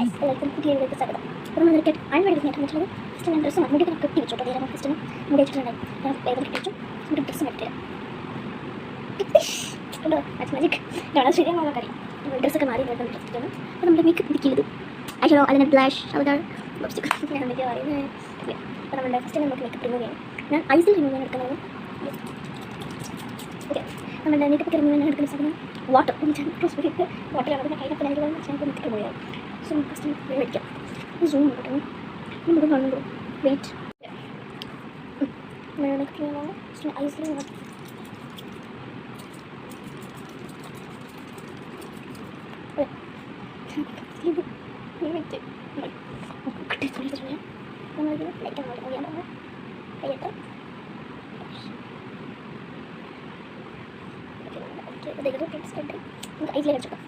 എല്ലാവർക്കും പുതിയ വീഡിയോയ്ക്ക് സ്വാഗതം. അപ്പോൾ നമ്മൾ നേരിട്ട് അൺവേഡ് നേട്ടം വെച്ചുള്ളത് ഫസ്റ്റ് ഞാൻ ഡ്രസ്സ് മുടി കെട്ടി വെച്ചോട്ടോ. തീരാൻ ഫസ്റ്റ് മുടി വെച്ചിട്ടുണ്ടായി. ഞാൻ വേഗം കെട്ടി വെച്ചു. ഒരു ഡ്രസ്സ് എടുത്തില്ല കേട്ടോ. മാജിക് ഇതാണ് ശരിയാണോ കാര്യം. ഡ്രസ്സൊക്കെ മാറി വേഗം ഡ്രസ്സിട്ടാണ്. അപ്പോൾ നമ്മുടെ മേക്കപ്പ് ഇരിക്കുന്നത് ഐഷോ അല്ലെങ്കിൽ ബ്ലാഷ് അവിടെ ലിപ്സ്റ്റിക് ഞാൻ എന്തൊക്കെയാണ് പറയുന്നത്. അപ്പോൾ നമ്മുടെ ഫസ്റ്റ് നമുക്ക് മേക്കപ്പ് റിമൂവ് ചെയ്യണം. ഞാൻ ഐസിൽ റിമൂവ് ചെയ്യാൻ എടുക്കുന്നത്. ഓക്കെ, നമ്മുടെ മേക്കപ്പ് റിമൂവ് ചെയ്യാൻ എടുക്കുന്ന സാധനം വാട്ടർ. വാട്ടറാണ് കയ്യിലൊക്കെ ഞാൻ മേക്കപ്പ് റിമൂവ് ചെയ്യാം. സോ ഫസ്റ്റ് വെയിറ്റ് സൂം കിട്ടുന്നു. നമുക്ക് കാണുന്നുണ്ടോ? വെയിറ്റ് മേക്കപ്പ് ചെയ്യാനാണ് ഐസിൽ ഐസിലേക്ക് വെച്ചേക്കാം.